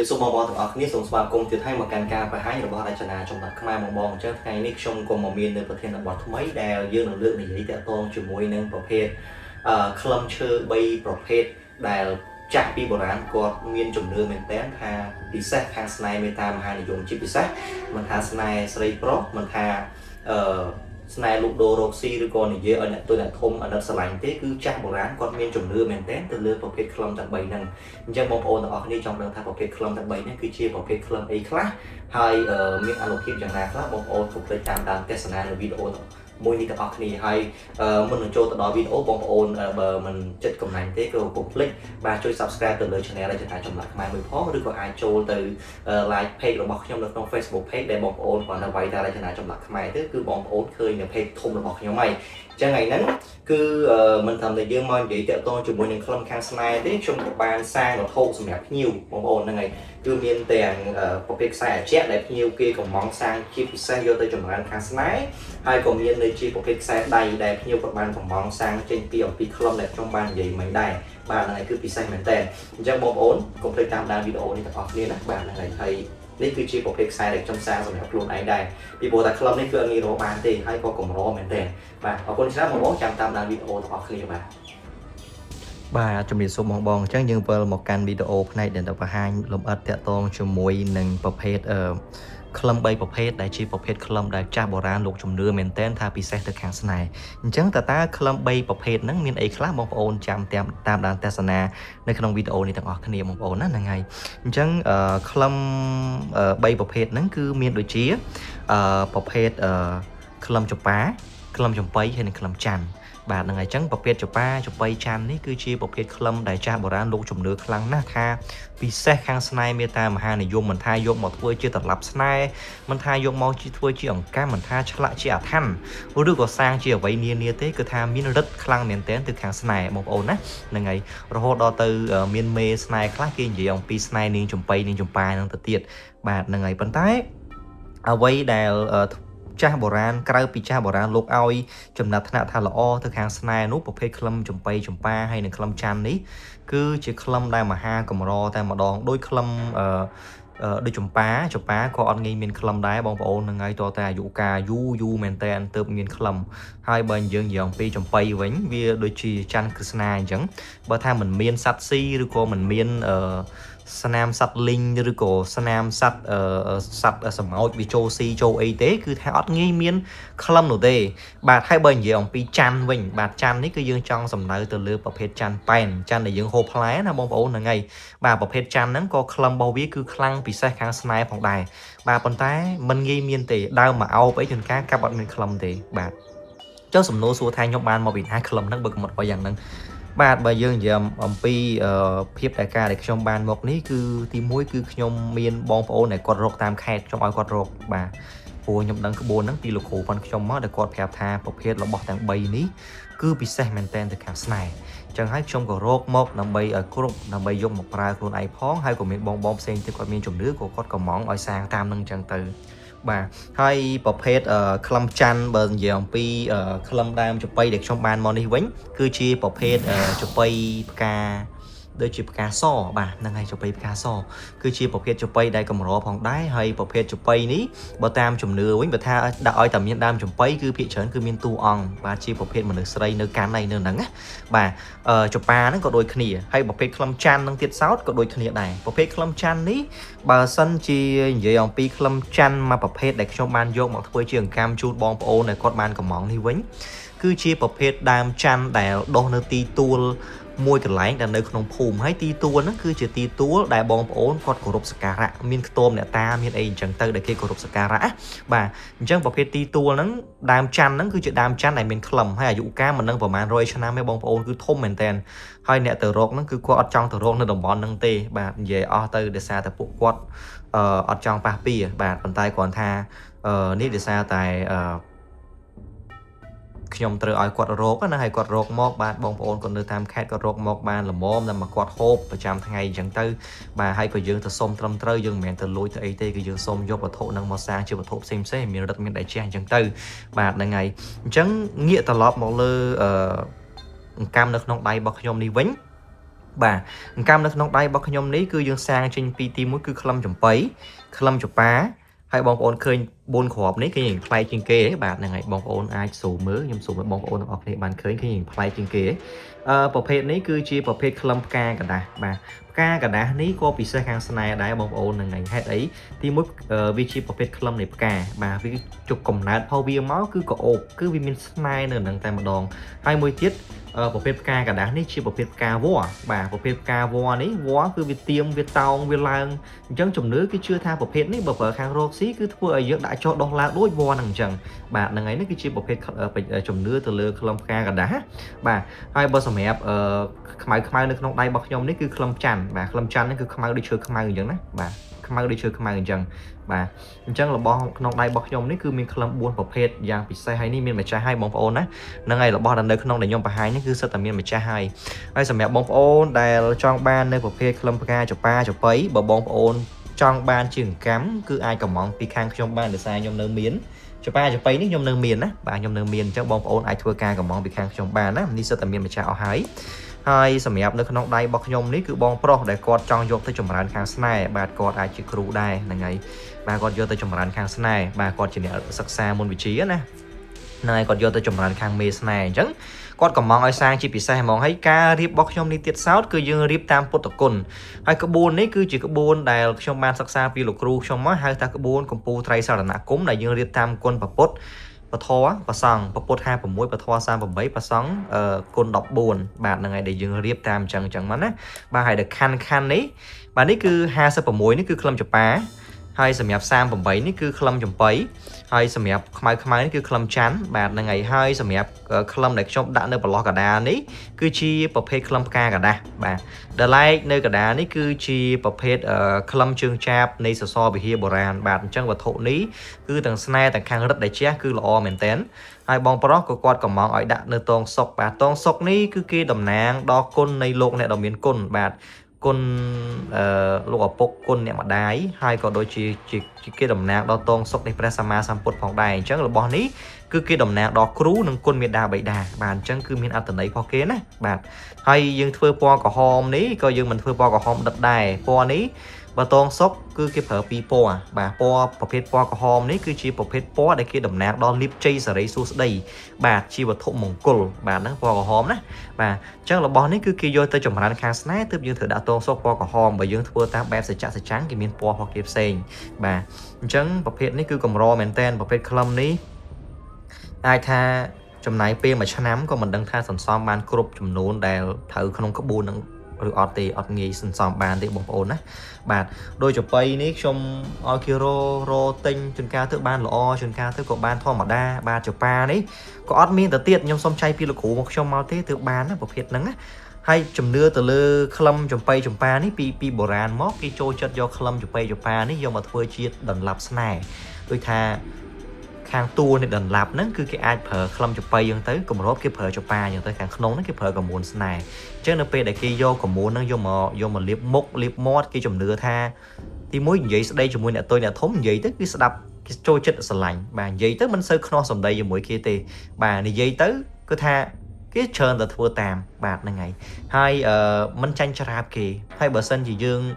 វាសូមបងទាំងអស់គ្នាសូមស្វាគមន៍ទៀតឲ្យមកកាន់ការបង្ហាញរបស់រចនាចំណាប់ខ្មែរបងអញ្ចឹងថ្ងៃនេះខ្ញុំក៏មកមាននៅប្រធានបទថ្មីដែលយើងនឹងលើកនិយាយតាក់ទងជាមួយនឹងប្រភេទក្លឹមឈើ3ប្រភេទដែលចាស់ពីបុរាណគាត់មានជំនឿមែនតើថាពិសេសខាងស្នេហ៍មេត្តាមហានិយមជាពិសេសមិនថាស្នេហ៍ស្រីប្រុសមិនថាស្នេហ៍លោកដូររកស៊ីឬក៏និយាយឲ្យអ្នកទុយអ្នកធំអាណិតស្រឡាញ់ទេគឺចាស់បុរាណគាត់មានជំនឿមែនតើទៅលើប្រភេទក្លឹមទាំង3ហ្នឹងអញ្ចឹងបងប្អូនទាំងអស់គ្នាចង់ដឹងថាប្រភេទក្លឹមទាំង3នេះគឺជាប្រភេទក្លឹមអីខ្លះហើយមានអានុភាពយ៉ាងណាខ្លះបងប្អូនកុំភ្លេចតាមដានទស្សនានៅវីដេអូមួយនេះទាំងអស់គ្នាហើយមុននឹងចូលទៅដល់វីដេអូបងប្អូនបើមិនចិត្តកំណាញ់ទេក៏កុំភ្លេចបាទជួយ Subscribe ទៅលើ Channel រចនាចម្លាក់ខ្មែរមួយផងឬក៏អាចចូលទៅ Like Page របស់ខ្ញុំនៅក្នុង Facebook Page ដែលបងប្អូនគាត់នៅវាយតែរចនាចម្លាក់ខ្មែរទេគឺបងប្អូនឃើញនៅ Page ធំរបស់ខ្ញុំហើយចឹងថ្ងៃហ្នឹងគឺមិនត្រឹមតែយើងមកនិយាយតាក់ទងជាមួយនឹងក្លឹមខាងស្នេហ៍ទេខ្ញុំក៏បានសាងវត្ថុសម្រាប់ភ្ញៀវបងប្អូនហ្នឹងហើយគឺមានទាំងប្រភេទខ្សែអាជៈដែលភ្ញៀវគេកំងសាងជាពិសេសយកទៅចម្រើនខាងស្នេហ៍ហើយក៏មាននៅជាប្រភេទខ្សែដៃដែលភ្ញៀវគាត់បានកំងសាងចេញពីអំពីក្លឹមដែលខ្ញុំបាននិយាយមិញដែរបាទហ្នឹងហើយគឺពិសេសមែនតើអញ្ចឹងបងប្អូនកុំភ្លេចតាមដានវីដេអូនេះទាំងអស់គ្នាណាបាទហ្នឹងហើយនេះគឺជាប្រភេទខ្សែដែលខ្ញុំសាងសម្រាប់ខ្លួនឯងដែរពីព្រោះតែក្លឹមនេះគឺអត់ងាយរកបានទេហើយក៏កម្រមែនតើបាទអរគុណច្រើនបងប្អូនចាំតាមដានវីដេអូទាំងអស់គ្នាបាទជំរាបសួរបងប្អូនអញ្ចឹងយើងវិលមកកាន់វីដេអូផ្នែកដែលទៅបង្ហាញលម្អិតតាក់ទងជាមួយនឹងប្រភេទក្លឹម3ប្រភេទដែលជាប្រភេទក្លឹមដែលចាស់បុរាណលោកជំនឿមែនតើថាពិសេសទៅខាងស្នេហ៍អញ្ចឹងតើក្លឹម3ប្រភេទហ្នឹងមានអីខ្លះបងប្អូនចាំតាមដានទស្សនានៅក្នុងវីដេអូនេះទាំងអស់គ្នាបងប្អូនណាហ្នឹងហើយអញ្ចឹងក្លឹម3ប្រភេទហ្នឹងគឺមានដូចជាប្រភេទក្លឹមចប៉ាក្លឹមចំបៃហើយនិងក្លឹមច័ន្ទបាទហ្នឹងហើយអញ្ចឹងប្រភេទចប៉ាចប៉ៃច័ន្ទនេះគឺជាប្រភេទក្លឹមដែលចាស់បុរាណលោកជំនឿខ្លាំងណាស់ថាពិសេសខាងស្នេហ៍មេត្តាមហានិយមមិនថាយកមកធ្វើជាត្រឡប់ស្នេហ៍មិនថាយកមកធ្វើជាអង្កាំមិនថាឆ្លាក់ជាអាថ័ន្តឬក៏សាងជាអ្វីនានាទេគឺថាមានរិទ្ធខ្លាំងមែនទែនទៅខាងស្នេហ៍បងប្អូនណាហ្នឹងហើយរហូតដល់ទៅមានមេស្នេហ៍ខ្លះគេនិយាយអំពីស្នេហ៍នាងចំបៃនាងចំប៉ាហ្នឹងទៅទៀតបាទហ្នឹងហើយប៉ុន្តែអ្វីដែលចាស់បុរាណក្រៅពីចាស់បុរាណលោកឲ្យចំណាត់ថ្នាក់ថាល្អទៅខាងស្នេហ៍នោះប្រភេទក្លឹមចំបៃចំប៉ាហើយនិងក្លឹមច័ន្ទនេះគឺជាក្លឹមដែលមហាកម្រតែម្ដងដោយក្លឹមដូចចំប៉ាក៏អត់ងាយមានក្លឹមដែរបងប្អូននឹងហើយតតែអាយុកាលយូរមែនតើទើបមានក្លឹមហើយបើយើងនិយាយអំពីចំបៃវិញវាដូចជាច័ន្ទគឺស្នាអញ្ចឹងបើថាមិនមានសัตว์ស៊ីឬក៏មិនមានស្នាមសัตว์លីងឬក៏ស្នាមសัตว์សម្ោចវាចូលស៊ីចូលអីទេគឺថាអត់ងាយមានក្លឹមនោះទេបាទហើយបើនិយាយអំពីច័ន្ទវិញបាទច័ន្ទនេះគឺយើងចង់សំដៅទៅលើប្រភេទច័ន្ទប៉ែនច័ន្ទដែលយើងហូបផ្លែណាបងប្អូនហ្នឹងហើយបាទប្រភេទច័ន្ទហ្នឹងក៏ក្លឹមរបស់វាគឺខ្លាំងពិសេសខាងស្នេហ៍ផងដែរបាទប៉ុន្តែมันងាយមានទេដើមមកអោបអីជួនកាលកាប់អត់មានក្លឹមទេបាទចុះសំណួរសួរថាខ្ញុំបានមកពីណាក្លឹមហ្នឹងបើកំណត់ឲ្យយ៉ាងហ្នឹងបាទបើយើងនិយាយអំពីភាពតែការដែលខ្ញុំបានមកនេះគឺទី1គឺខ្ញុំមានបងប្អូនដែលគាត់រកតាមខេត្តខ្ញុំឲ្យគាត់រកបាទព្រោះខ្ញុំដឹងក្បួនហ្នឹងពីលោកគ្រូប៉ុនខ្ញុំមកដែលគាត់ប្រាប់ថាប្រភេទរបស់ទាំង3នេះគឺពិសេសមែនតែនទៅខាងស្នេហ៍អញ្ចឹងហើយខ្ញុំក៏រកមកដើម្បីឲ្យគ្រប់ដើម្បីយកមកប្រើខ្លួនឯងផងហើយក៏មានបងផ្សេងទៀតគាត់មានជំនឿក៏គាត់កំងឲ្យសាងតាមនឹងអញ្ចឹងទៅបាទហើយប្រភេទក្លឹមច័ន្ទបើនិយាយអំពីក្លឹមដើមចប៉ីដែលខ្ញុំបានមកនេះវិញគឺជាប្រភេទចប៉ីផ្កាដូចជាផ្កាសបាទហ្នឹងហើយចប៉ីផ្កាសគឺជាប្រភេទចប៉ីដែលកម្រផងដែរហើយប្រភេទចប៉ីនេះបើតាមជំនឿវិញបើថាដាក់ឲ្យតែមានដើមចប៉ីគឺភាគច្រើនគឺមានតួអង្គបាទជាប្រភេទមនុស្សស្រីនៅកាន់ហើយនៅហ្នឹងណាបាទចប៉ាហ្នឹងក៏ដូចគ្នាហើយប្រភេទក្លឹមច័ន្ទហ្នឹងទៀតសោតក៏ដូចគ្នាដែរប្រភេទក្លឹមច័ន្ទនេះបើសិនជានិយាយអំពីក្លឹមច័ន្ទមួយប្រភេទដែលខ្ញុំបានយកមកធ្វើជាអង្កាំជូនបងប្អូនដែលគាត់បានកំងនេះវិញគឺជាប្រភេទដើមច័ន្ទដែលដុះនៅទីទួលមួយកន្លែងដែលនៅក្នុងភូមិហើយទីទួលហ្នឹងគឺជាទីទួលដែលបងប្អូនគាត់គោរពសក្ការៈមានខ្ទមអ្នកតាមានអីអញ្ចឹងទៅដែលគេគោរពសក្ការៈបាទអញ្ចឹងប្រភេទទីទួលហ្នឹងដើមច័ន្ទហ្នឹងគឺជាដើមច័ន្ទដែលមានក្លឹមហើយអាយុកាលមិនដឹងប្រហែល100ឆ្នាំទេបងប្អូនគឺធំមែនតើហើយអ្នកទៅរកហ្នឹងគឺគាត់អត់ចង់ទៅរកនៅតំបន់ហ្នឹងទេបាទនិយាយអស់ទៅដោយសារតែពួកគាត់អត់ចង់ប៉ះពីបាទប៉ុន្តែគ្រាន់ថានេះដោយសារតែខ្ញុំត្រូវឲ្យគាត់រកណាហើយគាត់រកមកបាទបងប្អូនគាត់នៅតាមខេត្តគាត់រកមកបានល្មមតែមកគាត់ហូបប្រចាំថ្ងៃអញ្ចឹងទៅបាទហើយក៏យើងទៅសុំត្រឹមត្រូវយើងមិនមែនទៅលួចទៅអីទេគឺយើងសុំយកវត្ថុហ្នឹងមកសាងជាវត្ថុផ្សេងមានរិទ្ធមានដៃជះអញ្ចឹងទៅបាទហ្នឹងហើយអញ្ចឹងងាកត្រឡប់មកលើអង្កាំនៅក្នុងដៃរបស់ខ្ញុំនេះវិញ bà cam nước nông đay bọc nhom ní cứ dương sang trên pt mũi cứ khâm chấm pấy khâm chụp bá hay bong ôn khơi bôn khọp ní cái nhìn play trên kế bạn này bong ôn ai sủ mớ nhưng sủ bong ôn ở đây bạn khơi cái nhìn play trên kếประเภทนี้คือชีประเภทคลัมกากระดาษบ่ากากระดาษนี้ก็ปีเสกางสไนได้บองโอนยังไงให้ไอ้ที่มุดวิชีประเภทคลัมในกาบ่าวิจุกกลมนัดพอวีม้าคือกโอบคือวิมินสไนหนึ่งแต่มาดองให้มวยทิศประเภทกากระดาษนี้ชีประเภทกาวัวบ่าประเภทกาวัวนี้วัวคือวิเตียมวิตองวิลางจังจุ่มเนื้อคือเชื่อทางประเภทนี้แบบคางโรคซีคือทั่วเยอะได้โจดองลาด้วยวัวหนังจังบ่ายังไงนี่คือชีประเภทไปจุ่มเนื้อตัวเลือคลัมกากระดาษบ่าให้บอสแมปขมายขมายนึกน้องได้บอกยมนี่คือคลัมจันบ่าคลัมจันนี่คือขมายดิเชอร์ขมายอย่างนั้นบ่าขมายดิเชอร์ขมายอย่างบ่าจังเราบอกน้องได้บอกยมนี่คือมีคลัมบวนประเภทอย่างปิดใส่ให้นี่มีไม่ใช่ให้บองโอนนะนั่งไงเราบอกดันเดินขนมในยมไปให้นี่คือสตามีไม่ใช่ให้ไอ้สมัยบองโอนได้จองบ้านในประเภทคลัมกาจะป้าจะไปบ่บองโอนจองบ้านจึงกัมคือไอ้กับมองปีคางจองบ้านหรือทรายยมเนื้อเมียนจะป้าจะไปนี่ยมเนื้อเมียนนะบ่ายมเนื้อเมียนจังบองโอนไอ้ทัวร์กากับมองปีคางจองบ้านนะนี่สตามีไม่ใช่เอาให้ให้สมัยนึกน้องได้บอกยมนี่คือบองโปรได้กอดจองยกที่จมร้านคางสไนบาดกอดอาจจะครูได้ยังไงบาดกอดยกที่จมร้านคางสไนบาดกอดจะเนี่ยศึกษามนวิชีนะนายกอดยกที่จมร้านคางเมสไนจังกอดกับมองไอ้สร้างจีปีไซมองให้การรีบบอกยมนี่ติดเสาคือยังรีบตามปตกุลให้กระบวนนี่คือจีกระบวนได้ชมบ้านศึกษาปีลูกครูชมว่าให้ตากระบวนกัมพูไตรสารณกุมได้ยังรีบตามกลปปดปะทอปะสังปะปดห้าปะมวยปะทอสามปะใบปะสังกลดอกบุญบาทยังไงได้ยังเรียบตามจังมันนะบาให้เด็กคันนี้บานี่คือห้าสปะมวยนี่คือคลำจับปลาให้สมัยสามปะใบนี่คือคลำจับไปให้สมัยขมายนี่คือคลำชั้นบาทยังไงให้สมัยคลำเด็กชอบด่าเนื้อปลอกกระดานี้คือชีประเภทคลำกากระดาบาเดลัยเนื้อกระดานี่คือชีประเภทคลำเชิงแฉบในสซอไปเฮียโบราณบาทจังวัตถุนี้คือต่างสไนต่างคางรัดได้เชี่ยคือละอเหมือนเต้นไอ้บองปลอกก็กอดกับมองไอ้ด่าเนื้อตองศกบาทตองศกนี้คือกีดำนางดอกก้นในโลกเนี่ยดอกเมียนก้นบาทก้นลูกปกก้นเนี่ยมาได้ให้ก็โดยจีกีดำนางดอกตองศกในพระสัมมาสัมพุทธของใดจังระบอนี้คือกีดำนางดอกครูหนึ่งก้นเมียดาใบดาบานจังคือมีอัตไหนพอเกนะบาทให้ยังเฟื่อปอกับหอมนี้ก็ยังมันเฟื่อปอกับหอมดัดได้ปอนี้บาตองซกคือเก็บเผอปีปอบาปอประเภทปอกับหอมนี้คือชีประเภทปอได้กีดำนางดอกลิปใจสไรสูสได้บาทชีวัตถุมงคลบาทนั้นปอกับหอมนะบาจังระบอนี้คือกีโยเตจมรันคางสไนตึบยังถือดาตองซกปอกับหอมบายังเฟื่อตามแบบใส่จักใส่จังกิมีปอพอเก็บเซงบาจังประเภทนี้คือกำรอแมนเทนประเภทคลัมนี้ไอ้ท่าจำนายเปย์มาชนะก็มันดังท่าสันซ้อมบานกรุบจำนวนแต่ถือขนมกระบูนหรือออตีออดงี้สันซ้อมบานที่บงโอนนะบาทโดยจะไปนี้ชมออคิโรโรติงจนการเท่าบานหล่อจนการเท่ากับบานทอมาดาบาจะปานี้ก็ออดมีแต่เตี้ยยมส้มชัยปีละขู่มาชมมาเท่เท่าบานนะประเภทนั้นนะให้จำเนื้อแต่เลือคลำจำไปจำปานี่ปีโบราณมอกกิโจจัดยอคลำจำไปจำปานี่ยอมาทัวร์ชีดดันลับสไนโดยท่าคางตัวในดันลับนั่นคือไอ้เผอคลำจะไปยังtớiกับรบcáiเผอจะปายังtớiคางขนมนั่นcáiเผอกับมูลสไนเจ้าเนเปได้กี่โยกับมูลนั่นโยมาเลียบมกเลียบมอดกี่จำเนื้อท่าที่มุ้ยใหญ่ได้จำมวยเนี่ยตัวเนี่ยทมใหญ่tới cáiสดับcáiโจจัดสลายbàใหญ่tớiมันซื้อขนมสมได้ยังมวยkia tì bà nàyใหญ่tớiก็ท่าcái trơn là thua tạm bạc này ngày hai mình tranh cho rạp kì hai bờ sân chỉ dương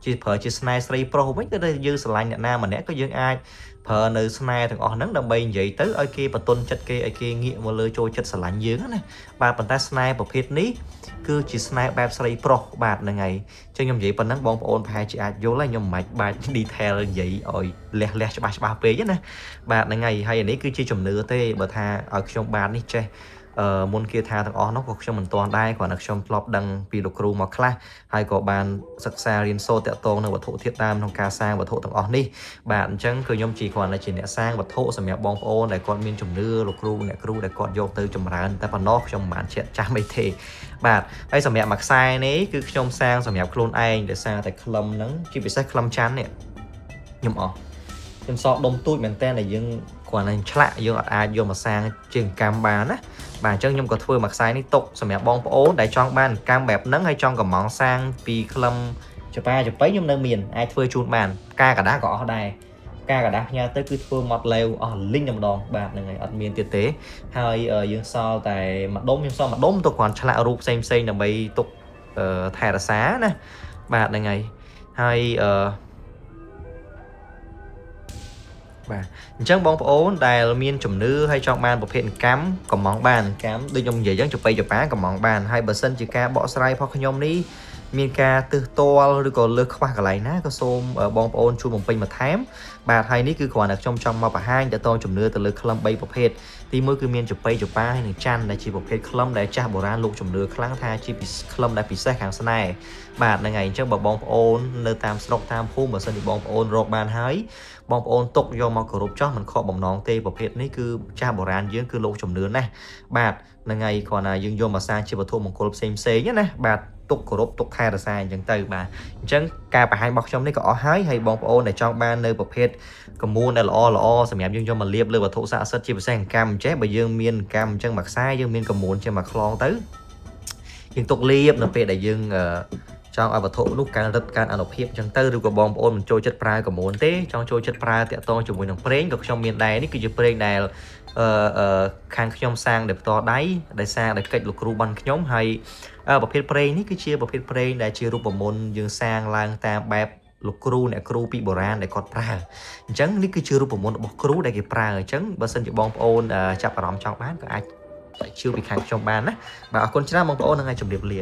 chỉ phở chỉ sniper pro mấy cái đây dương slide nhận nam mà nè có dương ai phở nữ sniper thằng họ nắng đầm bay vậy tới ở kia bà tôn chất kia ở kia nghĩa mà lơ trôi chất slide dương này bà bàn tay sniper một hết ní cứ chỉ sniper bạc sniper pro bạc này ngày cho nhom vậy bà nắng bóng ôn phải chỉ ai vô lại nhom mạch bà đi theo vậy rồi lẹ lẹ cho bà phê chứ nè bạc này ngày hay này cứ chỉ chùm nửa tê bà tha ở trong bàn đi chơiมนเกียร์ทาทั้งอ๋อน้องก็ชมมันตอนได้ก่อนนักชมปลอบดังปีลูกครูมาคลาให้กับบานศึกษาเรียนโซเตะตรงในวัตถุเทียบตามทางการสร้างวัตถุทั้งอ๋อนี่บานจังคือยมจีก่อนในจีเนี่ยสร้างวัตถุสมัยบองโอนแต่ก่อนมีจุ่มเนื้อลูกครูเนี่ยครูแต่ก่อนโยกตื้อจุ่มร้านแต่ปนอกชมบานเช็ดจ้าไม่เทบาทไอ้สมัยหมักทรายนี้คือชมสร้างสมัยโคลนไอเดี๋ยวสร้างแต่คลำนั้นที่ไปใช้คลำชั้นเนี่ยยมอ๋อจนสอบดมตุ้ยเหมือนแต่ในยังกว่านั้นฉละยังอาจโยมมาสร้างจึงการบานนะบางจังยมก็ធ្វើមកខ្សែនេះຕົកសម្រាប់បងប្អូនដែលចង់បានកាំបែបហ្នឹងហើយចង់កំងសាងពីក្លឹមចប៉ាចប៉ៃខ្ញុំនៅមានអាចធ្វើជូនបានផ្កាកដាក៏អស់ដែរផ្កាកដាផ្ញើទៅគឺធ្វើមកឡេវអស់លីងតែម្ដងបាទហ្នឹងហើយអត់មានទៀតទេហើយយើងសល់តែម្ដុំខ្ញុំសល់ម្ដុំទៅគ្រាន់ឆ្លាក់រូបផ្សេងដើម្បីទុក ថែរក្សាណាបាទហ្នឹងហើយហើយបាទអញ្ចឹងបងប្អូនដែលមានជំនឿហើយចង់បានប្រភេទកម្មកំងបានកម្មដូចខ្ញុំនិយាយអញ្ចឹងចប៉ីចប៉ាកំងបានហើយបើសិនជាការបកស្រាយរបស់ខ្ញុំនេះមានការទើសទាល់ឬក៏លើសខ្វះកន្លែងណាក៏សូមបងប្អូនជួយបំពេញបន្ថែមបាទហើយនេះគឺគ្រាន់តែខ្ញុំចង់មកបង្ហាញតទៅជំនឿទៅលើក្លឹម3ប្រភេទទី1គឺមានចប៉ីចប៉ាហើយនិងច័ន្ទដែលជាប្រភេទក្លឹមដែលចាស់បុរាណលោកជំនឿខ្លាំងថាជាក្លឹមដែលពិសេសខាងស្នេហ៍បាទហ្នឹងហើយអញ្ចឹងបើបងប្អូននៅតាមស្រុកតាមភូមិបើសិនជាបងប្អូនរកបានហើយបងប្អូនទុកយកមកគោរពចោះមិនខកបំណងទេប្រភេទនេះគឺចាស់បុរាណយើងគឺលោកជំនឿណាស់បាទហ្នឹងហើយគ្រាន់តែយើងយកមកសាជាវត្ថុមង្គលផ្សេងណាបាទទុកគោរពទុកថែរក្សាអញ្ចឹងទៅបាទអញ្ចឹងការបង្ហាញរបស់ខ្ញុំនេះក៏អស់ហើយបងប្អូនដែលចង់បាននៅប្រភេទកមូនដែលល្អសម្រាប់យើងយកមកលាបលើវត្ថុស័ក្តិសិទ្ធិជាពិសេសកម្មចេះបើយើងមានកម្មអញ្ចឹងមួយខ្សែយើងមានកមូនចេះមកខ្លងទៅយើងទុកលាបនៅពេលដែលយើងចង់ឲ្យវត្ថុនោះការរឹតការអនុភាពអញ្ចឹងទៅឬក៏បងប្អូនមិនចូលចិត្តប្រើកមូនទេចង់ចូលចិត្តប្រើតាក់ទងជាមួយនឹងប្រេងក៏ខ្ញុំមានដែរនេះគឺជាប្រេងដែលខាងខ្ញុំសាងដោយផ្ទាល់ដៃដែលសាងដោយកិច្ចលោកគ្រូបានខ្ញុំហើយប្រភេទប្រេងនេះគឺជាប្រភេទប្រេងដែលជារូបមន្តយើងសាងឡើងតាមបែបលោកគ្រូអ្នកគ្រូពីបុរាណដែលគាត់ប្រើអញ្ចឹងនេះគឺជារូបមន្តរបស់គ្រូដែលគេប្រើអញ្ចឹងបើសិនជាបងប្អូនចាប់អារម្មណ៍ចង់បានក៏អាចជឿពីខាងខ្ញុំបានណាបាទអរគុណច្រើនបងប្អូននឹងឲ្យជម្រាបលា